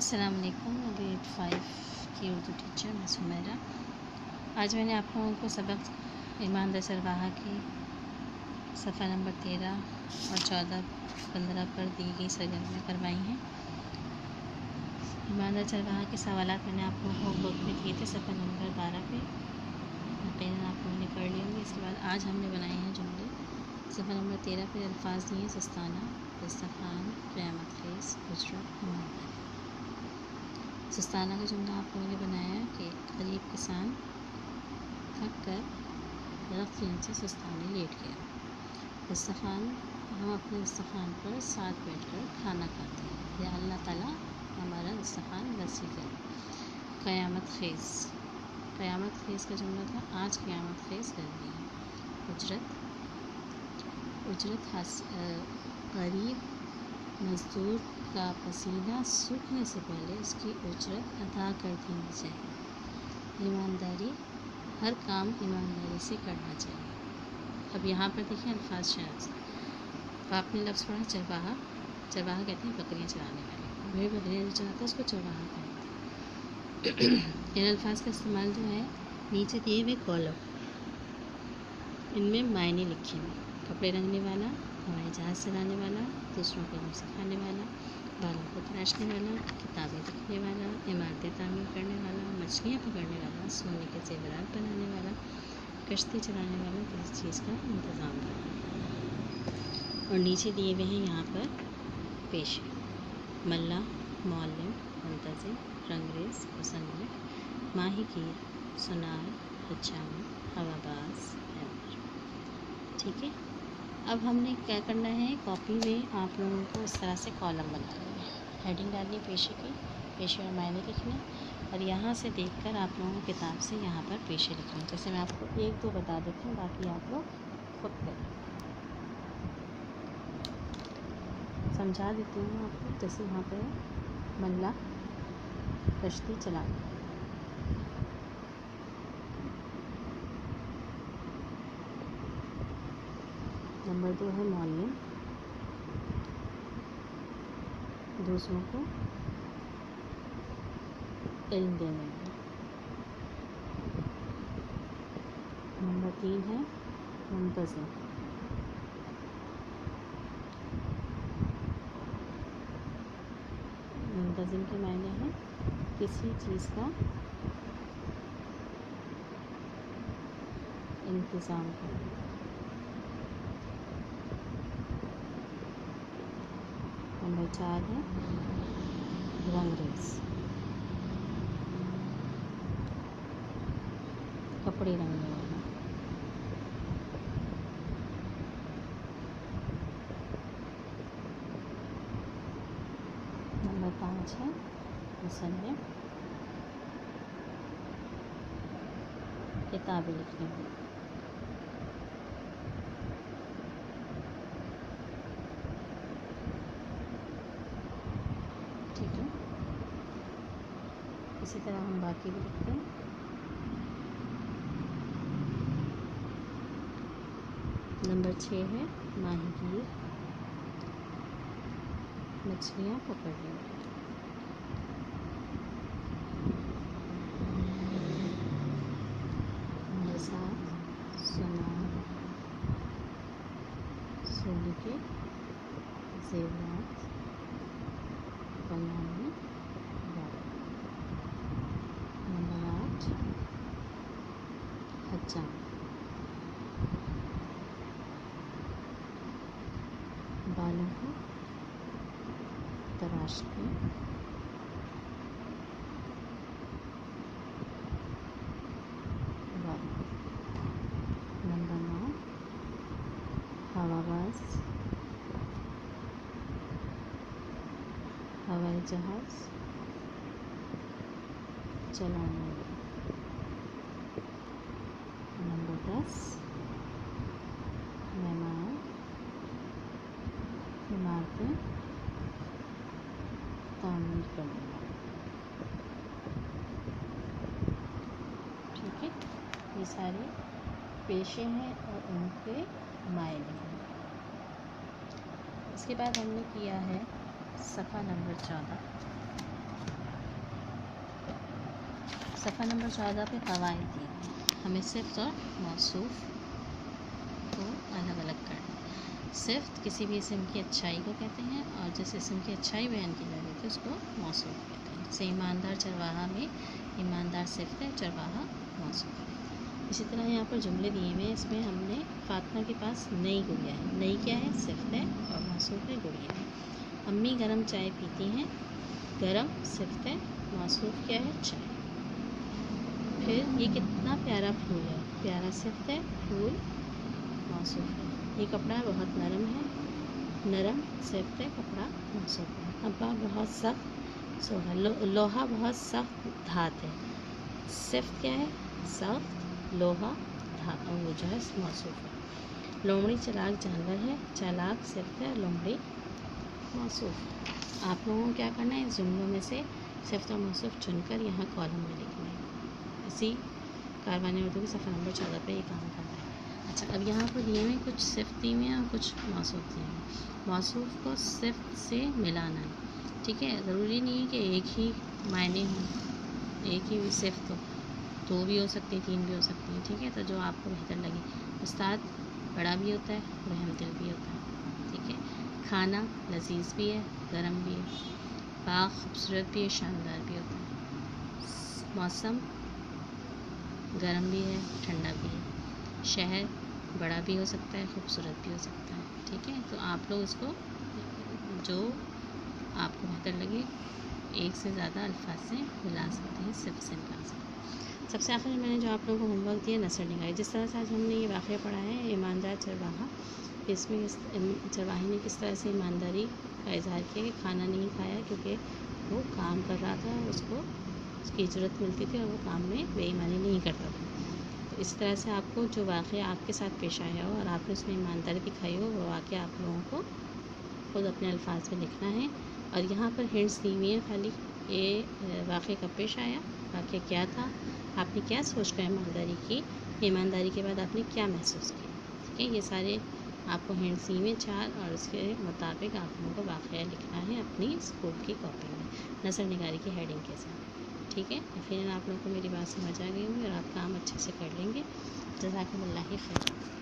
السلام علیکم، گریڈ 5 کی اردو ٹیچر میں سمیرہ۔ آج میں نے آپ لوگوں کو سبق ایماندار چرواہا کی صفحہ نمبر 13 اور 14 15 پر دی گئی سرگرمیاں کروائی ہیں۔ ایماندار چرواہا کے سوالات میں نے آپ لوگوں کو ہوم ورک میں دیے تھے صفحہ نمبر 12 پہ، یقیناً آپ لوگوں نے پڑھ لی ہوں گے۔ اس کے بعد آج ہم نے بنائے ہیں جملے صفحہ نمبر 13 پہ الفاظ دیے ہیں: سستانہ، دسترخوان، قیامت خیز، اجرت، ایمانداری۔ سستانہ کا جملہ آپ لوگوں نے بنایا کہ غریب کسان تھک کر درخت کے نیچے سستانے لیٹ گیا۔ دسترخوان، ہم اپنے دسترخوان پر ساتھ بیٹھ کر کھانا کھاتے ہیں، یا اللہ تعالیٰ ہمارا دسترخوان وسیع کرے۔ قیامت خیز، قیامت خیز کا جملہ تھا آج قیامت خیز گرمی ہے۔ اجرت، اجرت غریب مزدور کا پسینہ سوکھنے سے پہلے اس کی اجرت ادا کر دینی چاہیے۔ ایمانداری، ہر کام ایمانداری سے کرنا چاہیے۔ اب یہاں پر دیکھیں الفاظ شاذ، آپ نے لفظ پڑھا چرواہا۔ چرواہا کہتے ہیں بکریاں چرانے والے، بھیڑ بکریاں جو چراتا ہے اس کو چرواہا کہتے ہیں۔ ان الفاظ کا استعمال جو ہے نیچے دیے ہوئے کالم، ان میں معنی لکھے ہوئے: کپڑے رنگنے والا، ہوائی جہاز چلانے والا، دوسروں کو علم سکھانے والا، بالوں کو تراشنے والا، کتابیں لکھنے والا، عمارتیں تعمیر کرنے والا، مچھلیاں پکڑنے والا، سونے کے زیورات بنانے والا، کشتی چلانے والا، کسی چیز کا انتظام کرنے والا۔ اور نیچے دیے ہوئے ہیں یہاں پر پیشے: ملا، معلم، منتظم، رنگریز، مصنف، ماہی گیر، سنار، حجام، ہواباز، ہیلپر۔ ٹھیک ہے، اب ہم نے کیا کرنا ہے، کاپی میں آپ لوگوں کو اس طرح سے کالم بنا لینا ہے، ہیڈنگ ڈالنی پیشے کی، پیشے اور معنی لکھنے، اور یہاں سے دیکھ کر آپ لوگوں کو کتاب سے یہاں پر پیشے لکھنے۔ جیسے میں آپ کو ایک دو بتا دیتی ہوں، باقی آپ لوگ خود کریں۔ سمجھا دیتی ہوں آپ کو، جیسے یہاں پہ ملا کشتی چلانا، نمبر 2 ہے معلم، دوسروں کو علم دینے والا۔ نمبر 3 ہے منتظم، منتظم کے معنی ہیں کسی چیز کا انتظام کرنا۔ نمبر 4 ہے رنگریز، کپڑے رنگنے والا۔ نمبر 5 ہے مصنف، کتابیں لکھنے والا۔ ٹھیک ہے، اسی طرح ہم باقی بھی لکھتے ہیں۔ نمبر 6 ہے ماہی گیر، مچھلیاں پکڑنے والا۔ نمبر 7 سنار، سونے کے زیورات بنانے والا۔ نمبر 8 حجام، بالوں کو تراشنے والا۔ نمبر 9 ہواباز، ہوائی جہاز چلانے والا۔ نمبر 10 معمار، عمارتیں تعمیر کرنے والا۔ ٹھیک ہے، یہ سارے پیشے ہیں اور ان کے معنی ہیں۔ اس کے بعد ہم نے کیا ہے صفحہ نمبر 14۔ صفحہ نمبر 14 پہ قواعد دی ہیں. ہمیں صفت اور موصوف کو الگ الگ کرنا. صفت کسی بھی اسم کی اچھائی کو کہتے ہیں، اور جس اسم کی اچھائی بیان کی جا رہی ہے اس کو موصوف کہتے ہیں. جیسے ایماندار چرواہا میں ایماندار صفت ہے، چرواہا موصوف ہے. اسی طرح یہاں پر جملے دیے ہوئے ہیں، اس میں ہم نے فاطمہ کے پاس نئی گڑیا ہے. نئی کیا ہے؟ صفت ہے، اور موصوف ہے گڑیا. امی گرم چائے پیتی ہیں. گرم صفت ہے، موصوف کیا ہے؟ چائے. پھر یہ کتنا پیارا پھول ہے. پیارا صفت ہے، پھول موصوف ہے. یہ کپڑا بہت نرم ہے. نرم صفت ہے، کپڑا موصوف ہے. ابا بہت سخت سوہا. لوہا بہت سخت دھات ہے. صفت کیا ہے؟ سخت. لوہا دھات، وہ جو ہے موصوف ہے. لومڑی چلاک جانور ہے. چالاک صفت ہے، لومڑی موصوف ہے. آپ لوگوں کو کیا کرنا ہے؟ اس جملوں میں سے صفت اور موصوف چن کر یہاں کالم میں لکھنا ہے. اسی کاروان اردو کی صفحہ نمبر 14 پہ یہ کام کرنا ہے. اچھا، اب یہاں پر دیے ہوئے کچھ صفت دی ہوئے ہیں اور کچھ موصوف دیے ہوئے. موصوف کو صفت سے ملانا ہے. ٹھیک ہے، ضروری نہیں ہے کہ ایک ہی معنی ہوں، ایک ہی صفت ہو. 2 بھی ہو سکتی ہیں، 3 بھی ہو سکتی ہیں. ٹھیک ہے، تو جو آپ کو بہتر لگے. استاد بڑا بھی ہوتا ہے، رحم دل بھی ہوتا ہے. ٹھیک ہے. کھانا لذیذ بھی ہے، گرم بھی ہے. باغ خوبصورت بھی ہے، شاندار بھی ہوتا ہے. موسم گرم بھی ہے، ٹھنڈا بھی ہے. شہر بڑا بھی ہو سکتا ہے، خوبصورت بھی ہو سکتا ہے. ٹھیک ہے، تو آپ لوگ اس کو جو آپ کو بہتر لگے ایک سے زیادہ الفاظ سے ملا سکتے ہیں، صفت سے ملا سکتے ہیں. سب سے آخر میں نے جو آپ لوگوں کو ہوم ورک دیا نثر نگاری. جس طرح سے آج ہم نے یہ واقعہ پڑھا ہے ایماندار چرواہا، اس میں چرواہے نے کس طرح سے ایمانداری کا اظہار کیا کہ کھانا نہیں کھایا کیونکہ وہ کام کر رہا تھا، اس کو اس کی اجرت ملتی تھی اور وہ کام میں بے ایمانی نہیں کرتا تھا. تو اس طرح سے آپ کو جو واقعہ آپ کے ساتھ پیش آیا ہو اور آپ نے اس میں ایمانداری دکھائی ہو، وہ واقعہ آپ لوگوں کو خود اپنے الفاظ میں لکھنا ہے. اور یہاں پر ہنٹس دی ہوئی ہیں خالی. یہ واقعہ کب پیش آیا، واقعہ کیا تھا، آپ نے کیا سوچ کر ایمانداری کی، ایمانداری کے بعد آپ نے کیا محسوس کیا. ٹھیک ہے، یہ سارے آپ کو ہنٹس دی ہوئے 4، اور اس کے مطابق آپ لوگوں کو واقعہ لکھنا ہے اپنی اسکول کی کاپی میں نثر نگاری کی ہیڈنگ کے ساتھ. ٹھیک ہے، یقیناً آپ لوگوں کو میری بات سمجھ آ گئی ہوگی اور آپ کام اچھے سے کر لیں گے. جزاکم اللہ خیر.